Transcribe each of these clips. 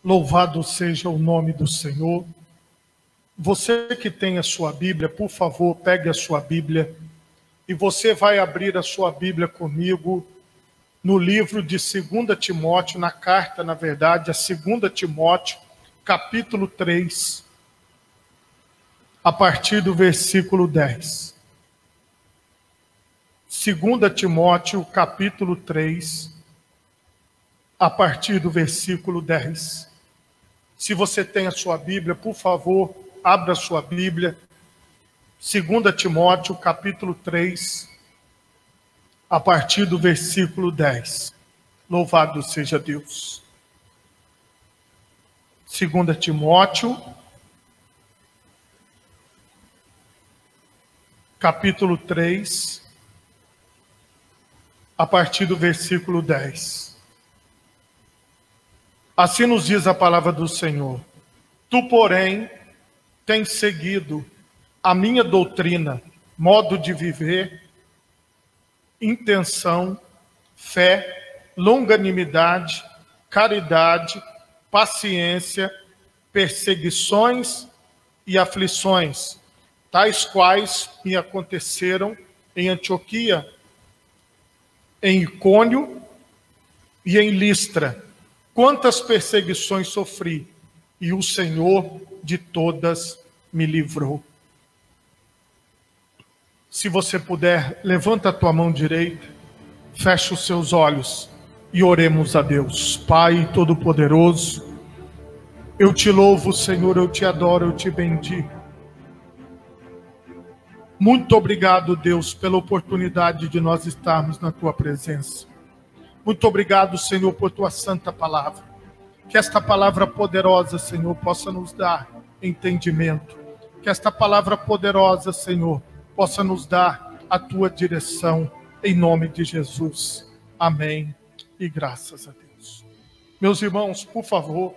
Louvado seja o nome do Senhor. Você que tem a sua Bíblia, por favor, pegue a sua Bíblia e você vai abrir a sua Bíblia comigo no livro de 2 Timóteo, na carta, na verdade, a 2 Timóteo, capítulo 3, a partir do versículo 10. 2 Timóteo, capítulo 3, a partir do versículo 10. Se você tem a sua Bíblia, por favor, abra a sua Bíblia. 2 Timóteo, capítulo 3, a partir do versículo 10. Louvado seja Deus. 2 Timóteo, capítulo 3, a partir do versículo 10. Assim nos diz a palavra do Senhor. Tu, porém, tens seguido a minha doutrina, modo de viver, intenção, fé, longanimidade, caridade, paciência, perseguições e aflições, tais quais me aconteceram em Antioquia, em Icônio e em Listra. Quantas perseguições sofri, e o Senhor de todas me livrou. Se você puder, levanta a tua mão direita, fecha os seus olhos e oremos a Deus. Pai Todo-Poderoso, eu te louvo, Senhor, eu te adoro, eu te bendigo. Muito obrigado, Deus, pela oportunidade de nós estarmos na tua presença. Muito obrigado, Senhor, por tua santa palavra. Que esta palavra poderosa, Senhor, possa nos dar entendimento. Que esta palavra poderosa, Senhor, possa nos dar a tua direção, em nome de Jesus. Amém e graças a Deus. Meus irmãos, por favor,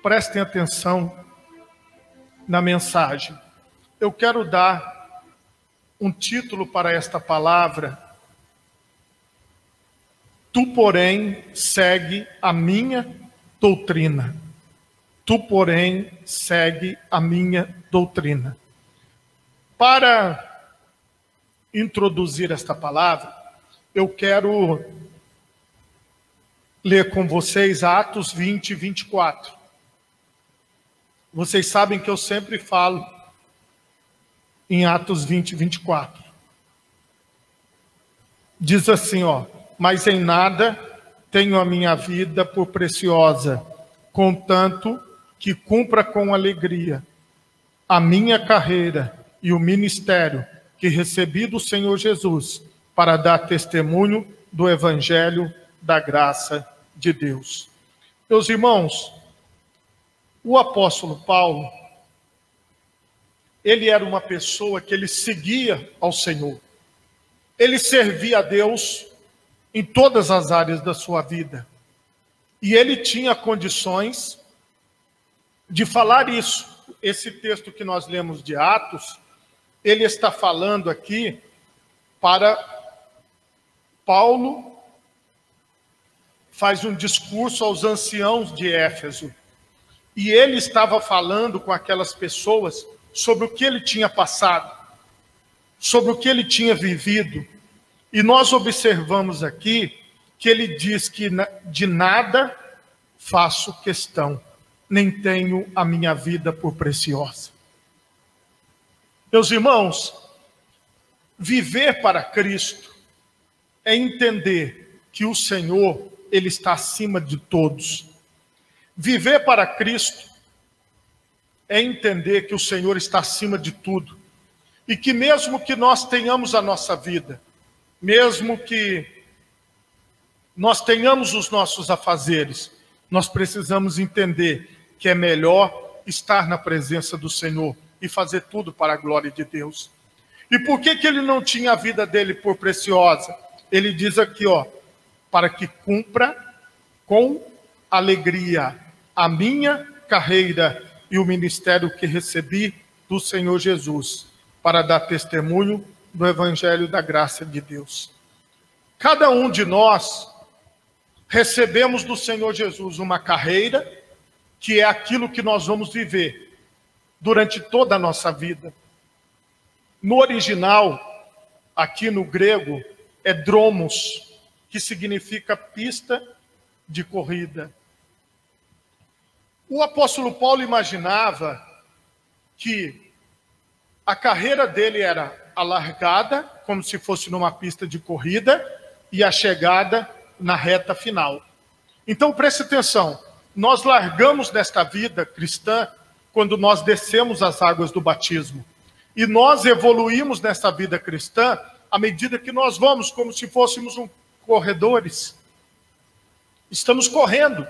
prestem atenção na mensagem. Eu quero dar um título para esta palavra. Tu, porém, segue a minha doutrina. Tu, porém, segue a minha doutrina. Para introduzir esta palavra, eu quero ler com vocês Atos 20, 24. Vocês sabem que eu sempre falo em Atos 20, 24. Diz assim, mas em nada tenho a minha vida por preciosa, contanto que cumpra com alegria a minha carreira e o ministério que recebi do Senhor Jesus para dar testemunho do Evangelho da graça de Deus. Meus irmãos, o apóstolo Paulo, ele era uma pessoa que ele seguia ao Senhor. Ele servia a Deus em todas as áreas da sua vida. E ele tinha condições de falar isso. Esse texto que nós lemos de Atos, ele está falando aqui para Paulo, faz um discurso aos anciãos de Éfeso. E ele estava falando com aquelas pessoas sobre o que ele tinha passado, sobre o que ele tinha vivido. E nós observamos aqui que ele diz que de nada faço questão, nem tenho a minha vida por preciosa. Meus irmãos, viver para Cristo é entender que o Senhor, ele está acima de todos. Viver para Cristo é entender que o Senhor está acima de tudo. E que mesmo que nós tenhamos a nossa vida, mesmo que nós tenhamos os nossos afazeres, nós precisamos entender que é melhor estar na presença do Senhor e fazer tudo para a glória de Deus. E por que ele não tinha a vida dele por preciosa? Ele diz aqui, para que cumpra com alegria a minha carreira e o ministério que recebi do Senhor Jesus, para dar testemunho do Evangelho da graça de Deus. Cada um de nós recebemos do Senhor Jesus uma carreira que é aquilo que nós vamos viver durante toda a nossa vida. No original, aqui no grego, é dromos, que significa pista de corrida. O apóstolo Paulo imaginava que a carreira dele era a largada, como se fosse numa pista de corrida, e a chegada na reta final. Então preste atenção, nós largamos nesta vida cristã quando nós descemos as águas do batismo. E nós evoluímos nessa vida cristã à medida que nós vamos, como se fôssemos corredores. Estamos correndo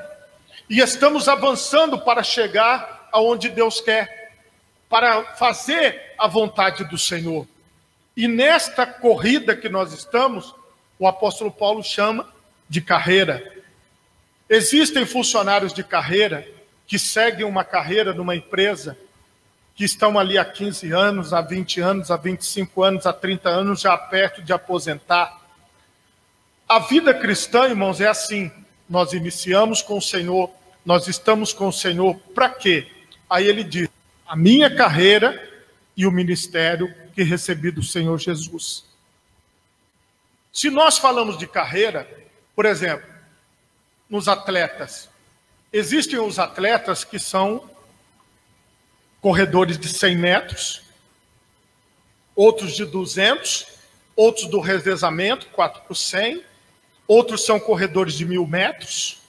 e estamos avançando para chegar aonde Deus quer, para fazer a vontade do Senhor. E nesta corrida que nós estamos, o apóstolo Paulo chama de carreira. Existem funcionários de carreira que seguem uma carreira numa empresa, que estão ali há 15 anos, há 20 anos, há 25 anos, há 30 anos, já perto de aposentar. A vida cristã, irmãos, é assim. Nós iniciamos com o Senhor, nós estamos com o Senhor, para quê? Aí ele diz, a minha carreira e o ministério que recebi do Senhor Jesus. Se nós falamos de carreira, por exemplo, nos atletas, existem os atletas que são corredores de 100 metros, outros de 200, outros do revezamento, 4x100, outros são corredores de 1000 metros,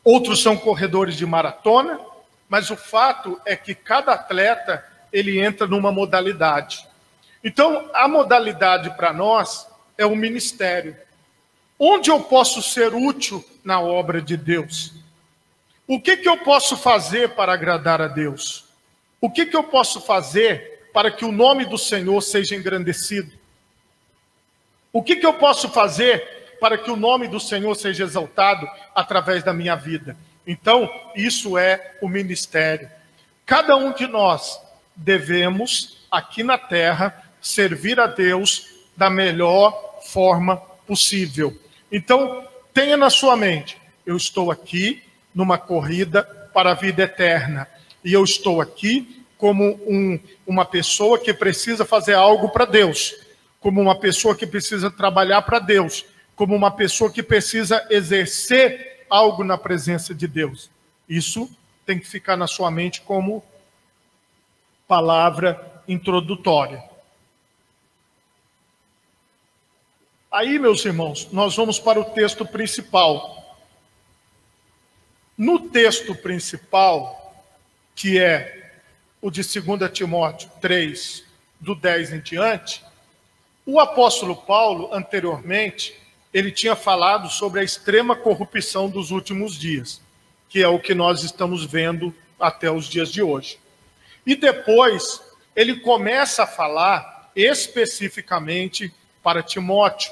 outros são corredores de maratona, mas o fato é que cada atleta, ele entra numa modalidade. Então, a modalidade para nós é o ministério. Onde eu posso ser útil na obra de Deus? O que eu posso fazer para agradar a Deus? O que eu posso fazer para que o nome do Senhor seja engrandecido? O que eu posso fazer para que o nome do Senhor seja exaltado através da minha vida? Então, isso é o ministério. Cada um de nós devemos, aqui na terra, servir a Deus da melhor forma possível. Então, tenha na sua mente, eu estou aqui numa corrida para a vida eterna. E eu estou aqui como uma pessoa que precisa fazer algo para Deus, como uma pessoa que precisa trabalhar para Deus, como uma pessoa que precisa exercer algo na presença de Deus. Isso tem que ficar na sua mente como palavra introdutória. Aí, meus irmãos, nós vamos para o texto principal. No texto principal, que é o de 2 Timóteo 3, do 10 em diante, o apóstolo Paulo, anteriormente, ele tinha falado sobre a extrema corrupção dos últimos dias, que é o que nós estamos vendo até os dias de hoje. E depois, ele começa a falar especificamente para Timóteo.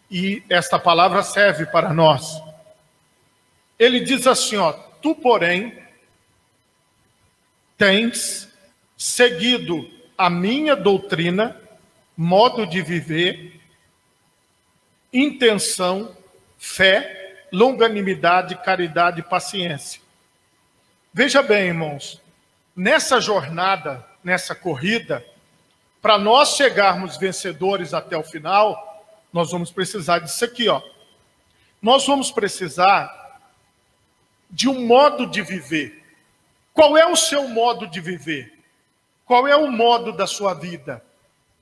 E esta palavra serve para nós. Ele diz assim, ó, tu, porém, tens seguido a minha doutrina, modo de viver, intenção, fé, longanimidade, caridade e paciência. Veja bem, irmãos, nessa jornada, nessa corrida, para nós chegarmos vencedores até o final, nós vamos precisar disso aqui, ó. Nós vamos precisar de um modo de viver. Qual é o seu modo de viver? Qual é o modo da sua vida?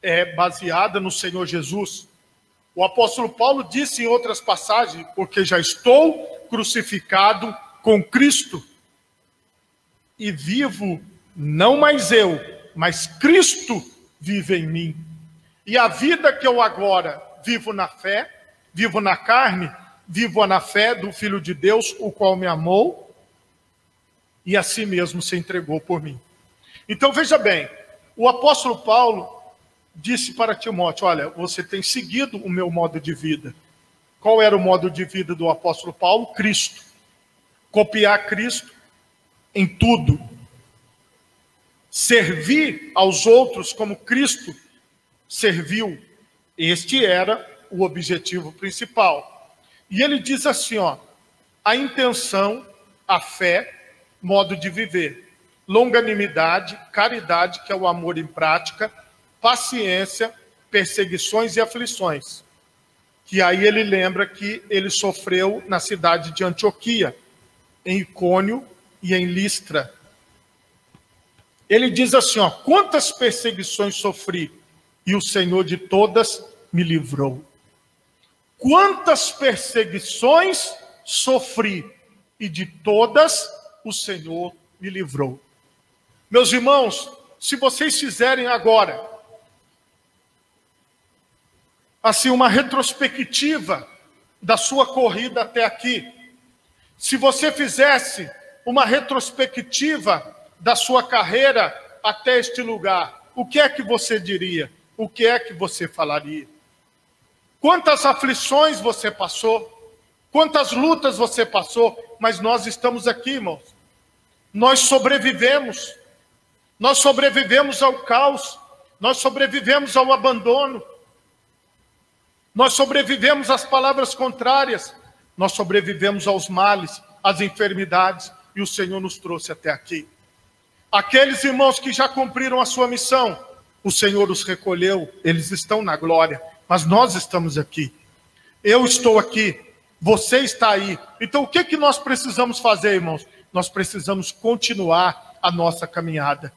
É baseada no Senhor Jesus. O apóstolo Paulo disse em outras passagens, porque já estou crucificado com Cristo e vivo, não mais eu, mas Cristo vive em mim. E a vida que eu agora vivo na fé, vivo na carne, vivo na fé do Filho de Deus, o qual me amou e a si mesmo se entregou por mim. Então veja bem, o apóstolo Paulo disse para Timóteo, olha, você tem seguido o meu modo de vida. Qual era o modo de vida do apóstolo Paulo? Cristo. Copiar Cristo em tudo. Servir aos outros como Cristo serviu. Este era o objetivo principal. E ele diz assim, ó, a intenção a fé, modo de viver, longanimidade, caridade, que é o amor em prática, paciência, perseguições e aflições. Que aí ele lembra que ele sofreu na cidade de Antioquia, em Icônio e em Listra. Ele diz assim, ó, quantas perseguições sofri, e o Senhor de todas me livrou. Quantas perseguições sofri, e de todas o Senhor me livrou. Meus irmãos, se vocês fizerem agora, assim, uma retrospectiva da sua corrida até aqui, se você fizesse uma retrospectiva da sua carreira até este lugar, o que é que você diria? O que é que você falaria? Quantas aflições você passou? Quantas lutas você passou? Mas nós estamos aqui, irmãos. Nós sobrevivemos. Nós sobrevivemos ao caos. Nós sobrevivemos ao abandono. Nós sobrevivemos às palavras contrárias. Nós sobrevivemos aos males, às enfermidades. E o Senhor nos trouxe até aqui. Aqueles irmãos que já cumpriram a sua missão, o Senhor os recolheu. Eles estão na glória. Mas nós estamos aqui. Eu estou aqui. Você está aí. Então o que nós precisamos fazer, irmãos? Nós precisamos continuar a nossa caminhada.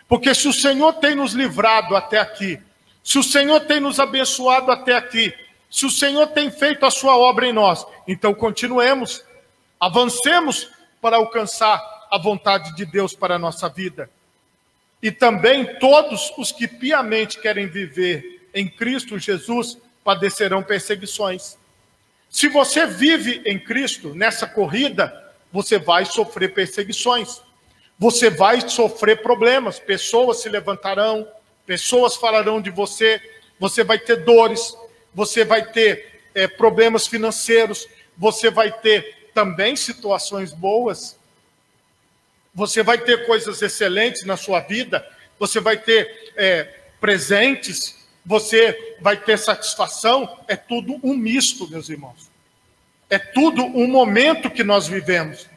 Porque se o Senhor tem nos livrado até aqui, se o Senhor tem nos abençoado até aqui, se o Senhor tem feito a sua obra em nós, então continuemos, avancemos para alcançar a vontade de Deus para a nossa vida. E também todos os que piamente querem viver em Cristo Jesus padecerão perseguições. Se você vive em Cristo, nessa corrida, você vai sofrer perseguições. Você vai sofrer problemas. Pessoas se levantarão, pessoas falarão de você, você vai ter dores, você vai ter problemas financeiros, você vai ter também situações boas, você vai ter coisas excelentes na sua vida, você vai ter presentes, você vai ter satisfação. É tudo um misto, meus irmãos. É tudo um momento que nós vivemos.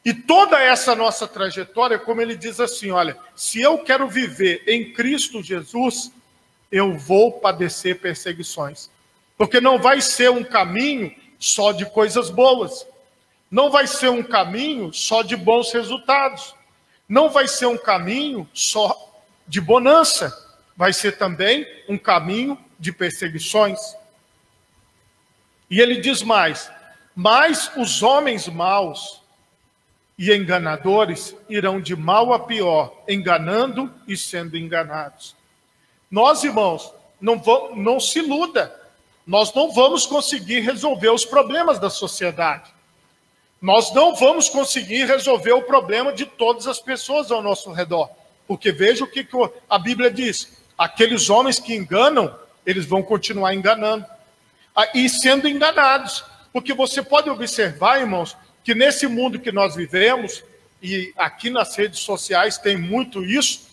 E toda essa nossa trajetória, como ele diz assim, olha, se eu quero viver em Cristo Jesus, eu vou padecer perseguições. Porque não vai ser um caminho só de coisas boas. Não vai ser um caminho só de bons resultados. Não vai ser um caminho só de bonança. Vai ser também um caminho de perseguições. E ele diz mais, mas os homens maus e enganadores irão de mal a pior, enganando e sendo enganados. Nós, irmãos, não se iluda. Nós não vamos conseguir resolver os problemas da sociedade. Nós não vamos conseguir resolver o problema de todas as pessoas ao nosso redor. Porque veja o que a Bíblia diz. Aqueles homens que enganam, eles vão continuar enganando. E sendo enganados. Porque você pode observar, irmãos, que nesse mundo que nós vivemos, e aqui nas redes sociais tem muito isso,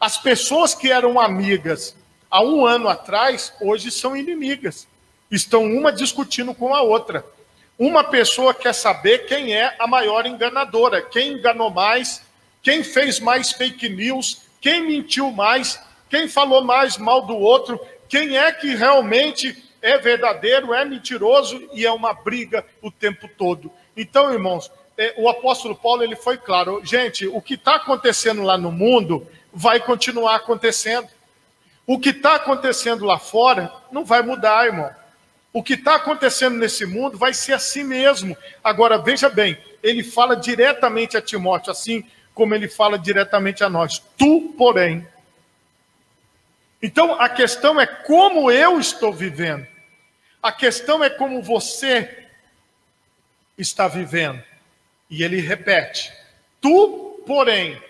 as pessoas que eram amigas há um ano atrás, hoje são inimigas. Estão uma discutindo com a outra. Uma pessoa quer saber quem é a maior enganadora, quem enganou mais, quem fez mais fake news, quem mentiu mais, quem falou mais mal do outro, quem é que realmente é verdadeiro, é mentiroso, e é uma briga o tempo todo. Então, irmãos, o apóstolo Paulo ele foi claro. Gente, o que está acontecendo lá no mundo vai continuar acontecendo. O que está acontecendo lá fora não vai mudar, irmão. O que está acontecendo nesse mundo vai ser assim mesmo. Agora, veja bem, ele fala diretamente a Timóteo, assim como ele fala diretamente a nós. Tu, porém. Então, a questão é como eu estou vivendo. A questão é como você está vivendo. E ele repete. Tu, porém,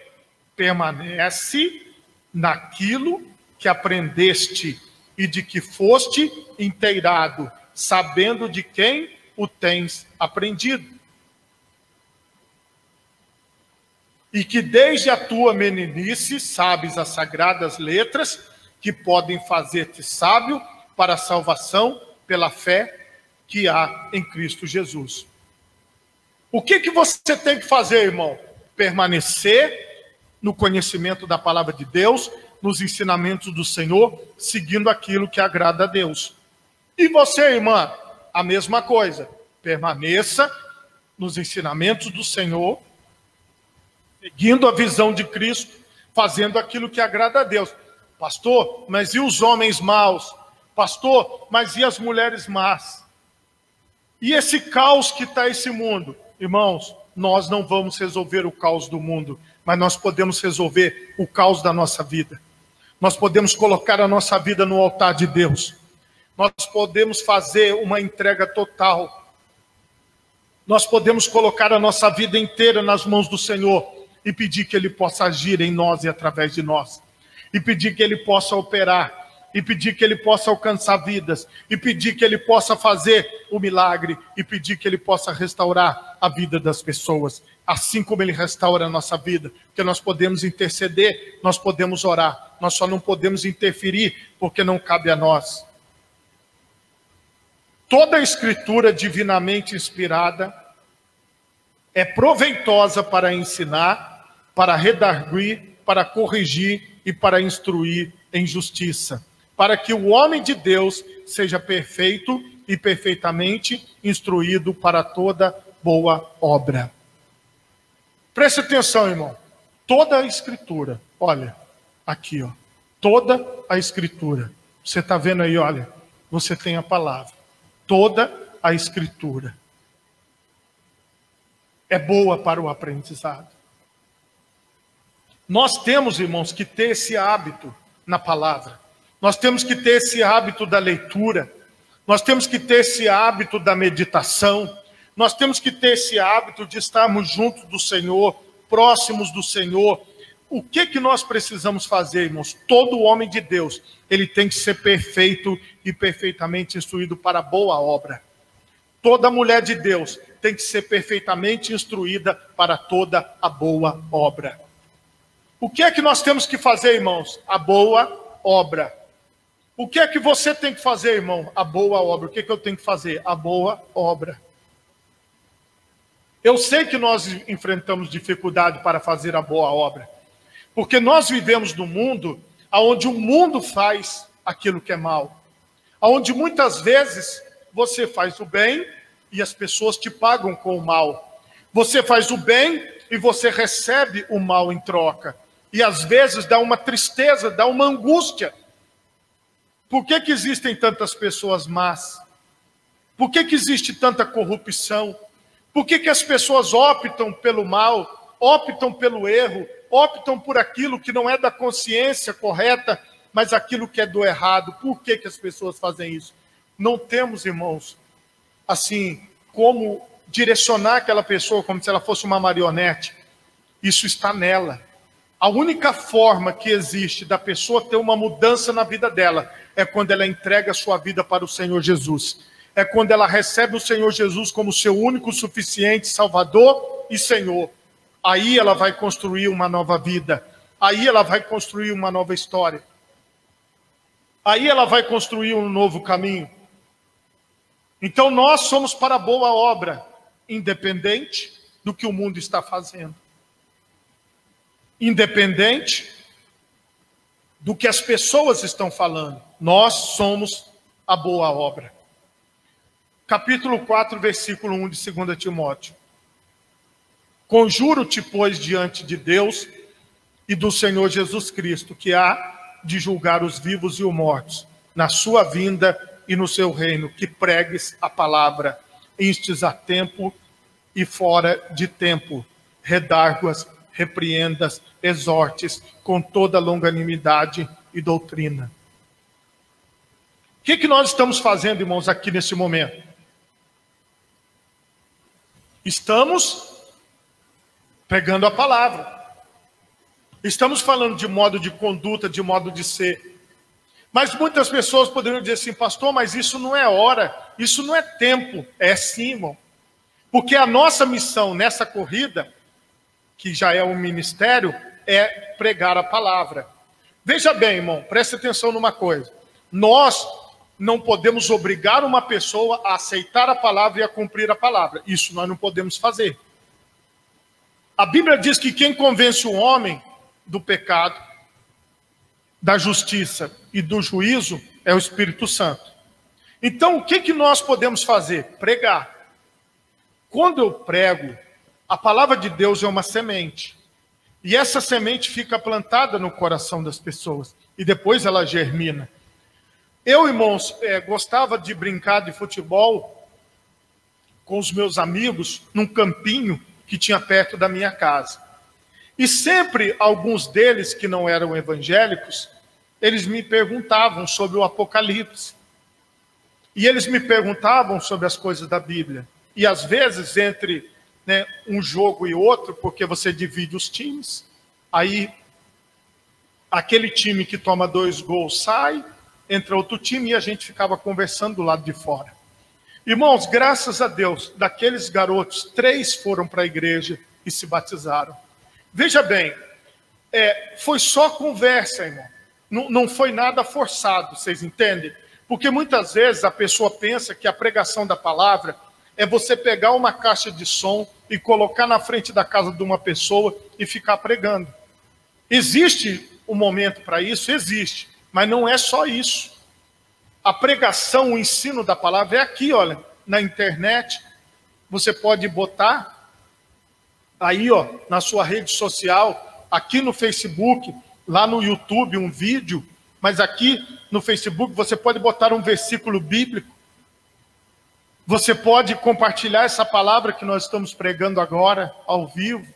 permanece naquilo que aprendeste e de que foste inteirado, sabendo de quem o tens aprendido. E que desde a tua meninice sabes as sagradas letras que podem fazer-te sábio para a salvação pela fé que há em Cristo Jesus. O que você tem que fazer, irmão? Permanecer no conhecimento da palavra de Deus, nos ensinamentos do Senhor, seguindo aquilo que agrada a Deus. E você, irmã, a mesma coisa. Permaneça nos ensinamentos do Senhor, seguindo a visão de Cristo, fazendo aquilo que agrada a Deus. Pastor, mas e os homens maus? Pastor, mas e as mulheres más? E esse caos que está esse mundo? Irmãos, nós não vamos resolver o caos do mundo, mas nós podemos resolver o caos da nossa vida. Nós podemos colocar a nossa vida no altar de Deus. Nós podemos fazer uma entrega total. Nós podemos colocar a nossa vida inteira nas mãos do Senhor e pedir que Ele possa agir em nós e através de nós. E pedir que Ele possa operar. E pedir que Ele possa alcançar vidas. E pedir que Ele possa fazer o milagre. E pedir que Ele possa restaurar a vida das pessoas. Assim como Ele restaura a nossa vida. Porque nós podemos interceder, nós podemos orar. Nós só não podemos interferir porque não cabe a nós. Toda a escritura divinamente inspirada é proveitosa para ensinar, para redarguir, para corrigir e para instruir em justiça, para que o homem de Deus seja perfeito e perfeitamente instruído para toda boa obra. Preste atenção, irmão. Toda a escritura, olha, aqui, ó, toda a escritura. Você está vendo aí, olha, você tem a palavra. Toda a escritura é boa para o aprendizado. Nós temos, irmãos, que ter esse hábito na palavra. Nós temos que ter esse hábito da leitura. Nós temos que ter esse hábito da meditação. Nós temos que ter esse hábito de estarmos juntos do Senhor, próximos do Senhor. O que nós precisamos fazer, irmãos? Todo homem de Deus, ele tem que ser perfeito e perfeitamente instruído para a boa obra. Toda mulher de Deus tem que ser perfeitamente instruída para toda a boa obra. O que é que nós temos que fazer, irmãos? A boa obra. O que é que você tem que fazer, irmão? A boa obra. O que é que eu tenho que fazer? A boa obra. Eu sei que nós enfrentamos dificuldade para fazer a boa obra. Porque nós vivemos num mundo onde o mundo faz aquilo que é mal. Onde muitas vezes você faz o bem e as pessoas te pagam com o mal. Você faz o bem e você recebe o mal em troca. E às vezes dá uma tristeza, dá uma angústia. Por que existem tantas pessoas más? Por que existe tanta corrupção? Por que as pessoas optam pelo mal, optam pelo erro, optam por aquilo que não é da consciência correta, mas aquilo que é do errado? Por que as pessoas fazem isso? Não temos, irmãos, assim, como direcionar aquela pessoa como se ela fosse uma marionete. Isso está nela. A única forma que existe da pessoa ter uma mudança na vida dela é quando ela entrega a sua vida para o Senhor Jesus. É quando ela recebe o Senhor Jesus como seu único, suficiente Salvador e Senhor. Aí ela vai construir uma nova vida. Aí ela vai construir uma nova história. Aí ela vai construir um novo caminho. Então nós somos para a boa obra, independente do que o mundo está fazendo. Independente do que as pessoas estão falando. Nós somos a boa obra. Capítulo 4, versículo 1 de 2 Timóteo. Conjuro-te, pois, diante de Deus e do Senhor Jesus Cristo, que há de julgar os vivos e os mortos, na sua vinda e no seu reino, que pregues a palavra, instes a tempo e fora de tempo, redarguas, repreendas, exortes, com toda longanimidade e doutrina. O que nós estamos fazendo, irmãos, aqui nesse momento? Estamos pregando a palavra. Estamos falando de modo de conduta, de modo de ser. Mas muitas pessoas poderiam dizer assim, pastor, mas isso não é hora, isso não é tempo. É sim, irmão. Porque a nossa missão nessa corrida, que já é um ministério, é pregar a palavra. Veja bem, irmão, preste atenção numa coisa. Nós não podemos obrigar uma pessoa a aceitar a palavra e a cumprir a palavra. Isso nós não podemos fazer. A Bíblia diz que quem convence o homem do pecado, da justiça e do juízo é o Espírito Santo. Então, o que nós podemos fazer? Pregar. Quando eu prego, a palavra de Deus é uma semente. E essa semente fica plantada no coração das pessoas. E depois ela germina. Eu, irmãos, gostava de brincar de futebol com os meus amigos num campinho que tinha perto da minha casa. E sempre alguns deles que não eram evangélicos, eles me perguntavam sobre o Apocalipse. E eles me perguntavam sobre as coisas da Bíblia. E às vezes, entre um jogo e outro, porque você divide os times, aí aquele time que toma 2 gols sai, entra outro time e a gente ficava conversando do lado de fora. Irmãos, graças a Deus, daqueles garotos, 3 foram para a igreja e se batizaram. Veja bem, foi só conversa, irmão. Não foi nada forçado, vocês entendem? Porque muitas vezes a pessoa pensa que a pregação da palavra é você pegar uma caixa de som e colocar na frente da casa de uma pessoa e ficar pregando. Existe um momento para isso? Existe. Mas não é só isso. A pregação, o ensino da palavra é aqui, olha, na internet. Você pode botar aí, ó, na sua rede social, aqui no Facebook, lá no YouTube, um vídeo, mas aqui no Facebook você pode botar um versículo bíblico. Você pode compartilhar essa palavra que nós estamos pregando agora, ao vivo,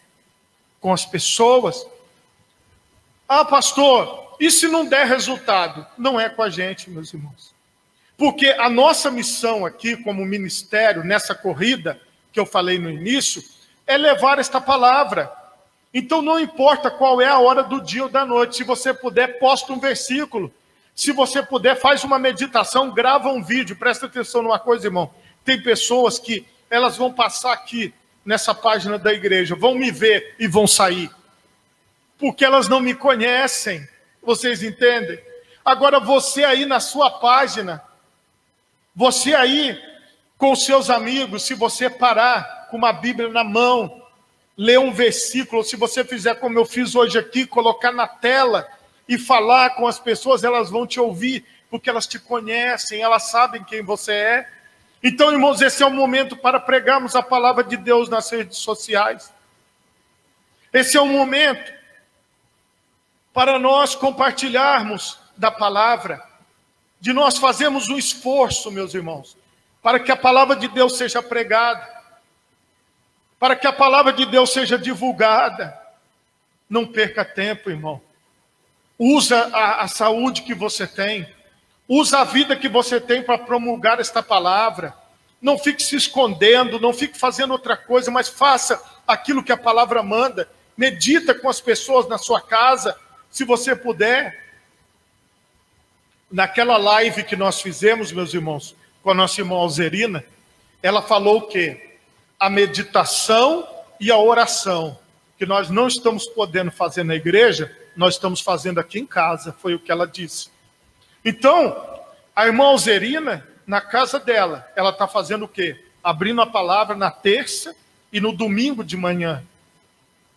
com as pessoas. Ah, pastor, e se não der resultado? Não é com a gente, meus irmãos. Porque a nossa missão aqui, como ministério, nessa corrida que eu falei no início, é levar esta palavra. Então não importa qual é a hora do dia ou da noite. Se você puder, posta um versículo. Se você puder, faz uma meditação, grava um vídeo. Presta atenção numa coisa, irmão. Tem pessoas que elas vão passar aqui nessa página da igreja, vão me ver e vão sair. Porque elas não me conhecem. Vocês entendem? Agora você aí na sua página, você aí com os seus amigos, se você parar com uma Bíblia na mão, ler um versículo, se você fizer como eu fiz hoje aqui, colocar na tela e falar com as pessoas, elas vão te ouvir, porque elas te conhecem, elas sabem quem você é. Então, irmãos, esse é o momento para pregarmos a palavra de Deus nas redes sociais. Esse é o momento para nós compartilharmos da palavra, de nós fazermos um esforço, meus irmãos, para que a palavra de Deus seja pregada, para que a palavra de Deus seja divulgada. Não perca tempo, irmão. Usa a saúde que você tem, usa a vida que você tem para promulgar esta palavra. Não fique se escondendo, não fique fazendo outra coisa, mas faça aquilo que a palavra manda. Medita com as pessoas na sua casa, se você puder. Naquela live que nós fizemos, meus irmãos, com a nossa irmã Alzerina, ela falou o quê? A meditação e a oração, que nós não estamos podendo fazer na igreja, nós estamos fazendo aqui em casa, foi o que ela disse. Então, a irmã Alzerina, na casa dela, ela está fazendo o quê? Abrindo a palavra na terça e no domingo de manhã,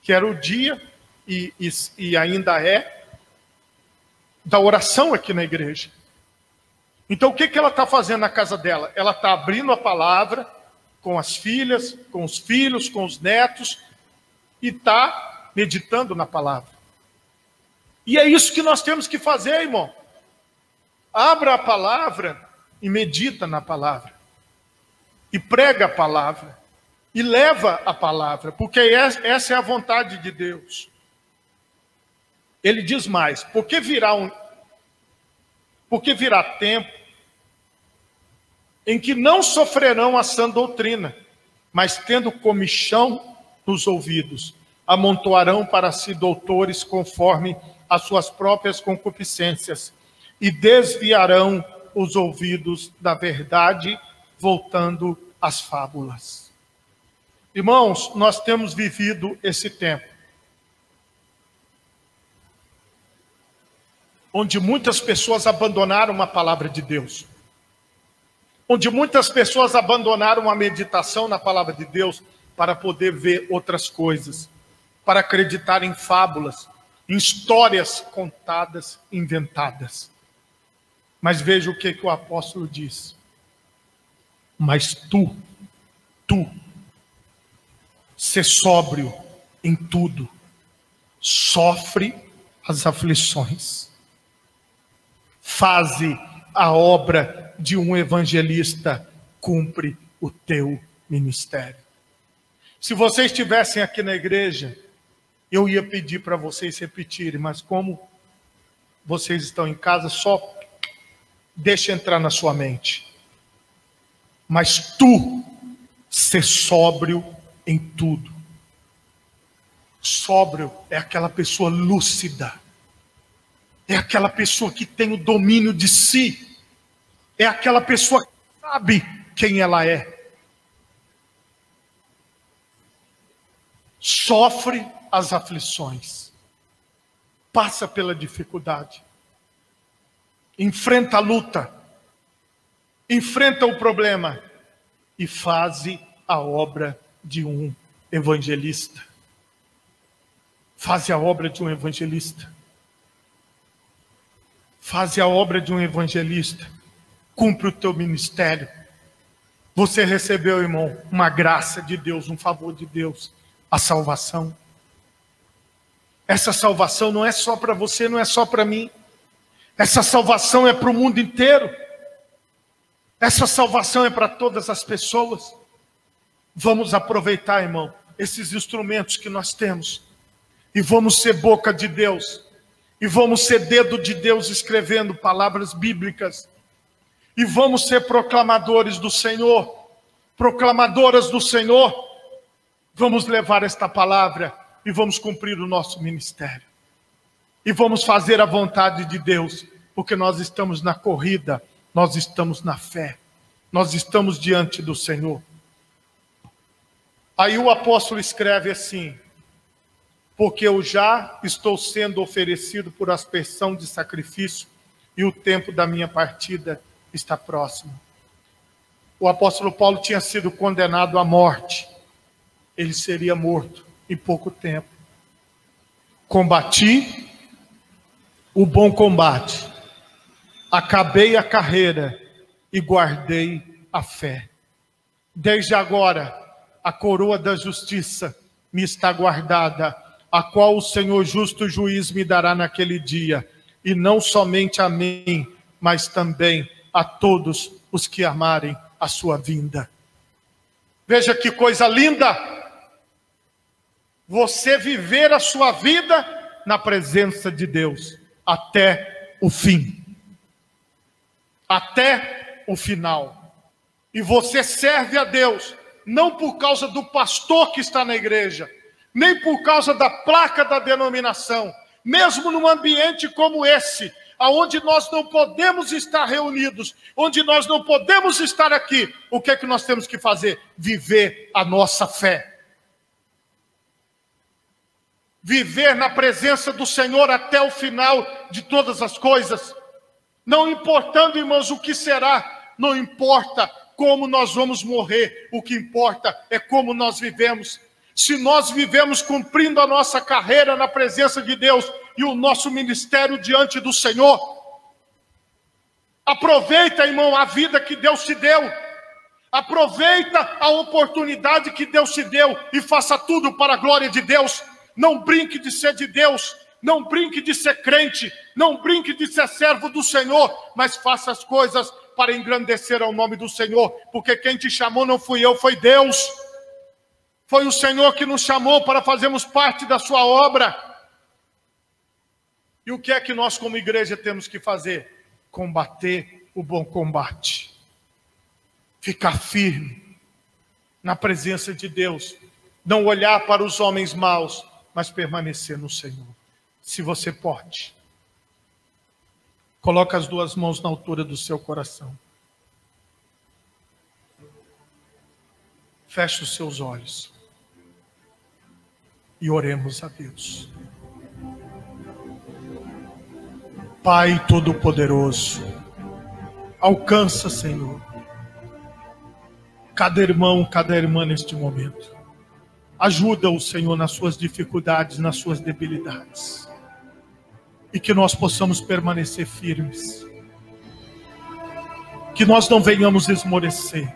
que era o dia, e ainda é, da oração aqui na igreja. Então, o que ela está fazendo na casa dela? Ela está abrindo a palavra com as filhas, com os filhos, com os netos, e está meditando na palavra. E é isso que nós temos que fazer, irmão. Abra a palavra e medita na palavra. E prega a palavra. E leva a palavra, porque essa é a vontade de Deus. Ele diz mais, porque virá tempo em que não sofrerão a sã doutrina, mas tendo comichão nos ouvidos, amontoarão para si doutores conforme as suas próprias concupiscências, e desviarão os ouvidos da verdade, voltando às fábulas. Irmãos, nós temos vivido esse tempo, onde muitas pessoas abandonaram a palavra de Deus, onde muitas pessoas abandonaram a meditação na palavra de Deus para poder ver outras coisas. para acreditar em fábulas, em histórias contadas, inventadas. Mas veja o que o apóstolo diz. Mas tu, ser sóbrio em tudo, sofre as aflições, faze a obra de um evangelista, cumpre o teu ministério. Se vocês estivessem aqui na igreja, eu ia pedir para vocês repetirem, mas como vocês estão em casa, só deixa entrar na sua mente. Mas tu, ser sóbrio em tudo. Sóbrio é aquela pessoa lúcida. É aquela pessoa que tem o domínio de si. É aquela pessoa que sabe quem ela é. Sofre as aflições. Passa pela dificuldade. Enfrenta a luta. Enfrenta o problema. E faze a obra de um evangelista. Faze a obra de um evangelista. Faze a obra de um evangelista. Cumpre o teu ministério. Você recebeu, irmão, uma graça de Deus, um favor de Deus, a salvação. Essa salvação não é só para você, não é só para mim. Essa salvação é para o mundo inteiro. Essa salvação é para todas as pessoas. Vamos aproveitar, irmão, esses instrumentos que nós temos. E vamos ser boca de Deus. E vamos ser dedo de Deus escrevendo palavras bíblicas. E vamos ser proclamadores do Senhor. Proclamadoras do Senhor. Vamos levar esta palavra e vamos cumprir o nosso ministério. E vamos fazer a vontade de Deus. Porque nós estamos na corrida. Nós estamos na fé. Nós estamos diante do Senhor. Aí o apóstolo escreve assim: porque eu já estou sendo oferecido por aspersão de sacrifício, e o tempo da minha partida está próximo. O apóstolo Paulo tinha sido condenado à morte. Ele seria morto em pouco tempo. Combati o bom combate, acabei a carreira e guardei a fé. Desde agora, a coroa da justiça me está guardada, a qual o Senhor justo juiz me dará naquele dia, e não somente a mim, mas também a todos os que amarem a sua vinda. Veja que coisa linda! Você viver a sua vida na presença de Deus, até o fim. Até o final. E você serve a Deus, não por causa do pastor que está na igreja, nem por causa da placa da denominação, mesmo num ambiente como esse, onde nós não podemos estar reunidos, onde nós não podemos estar aqui, o que é que nós temos que fazer? Viver a nossa fé. Viver na presença do Senhor até o final de todas as coisas. Não importando, irmãos, o que será, não importa como nós vamos morrer, o que importa é como nós vivemos. Se nós vivemos cumprindo a nossa carreira na presença de Deus e o nosso ministério diante do Senhor, aproveita, irmão, a vida que Deus te deu. Aproveita a oportunidade que Deus te deu e faça tudo para a glória de Deus. Não brinque de ser de Deus, não brinque de ser crente, não brinque de ser servo do Senhor, mas faça as coisas para engrandecer ao nome do Senhor, porque quem te chamou não fui eu, foi Deus. Foi o Senhor que nos chamou para fazermos parte da sua obra. E o que é que nós como igreja temos que fazer? Combater o bom combate. Ficar firme na presença de Deus. Não olhar para os homens maus, mas permanecer no Senhor. Se você pode, coloca as duas mãos na altura do seu coração. Feche os seus olhos e oremos a Deus. Pai Todo-Poderoso, alcança, Senhor, cada irmão, cada irmã neste momento. Ajuda-o, Senhor, nas suas dificuldades, nas suas debilidades. E que nós possamos permanecer firmes. Que nós não venhamos esmorecer,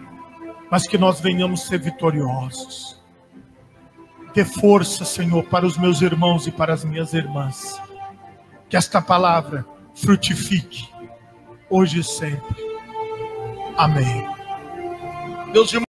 mas que nós venhamos ser vitoriosos. Dê força, Senhor, para os meus irmãos e para as minhas irmãs. Que esta palavra frutifique, hoje e sempre. Amém. Meus irmãos,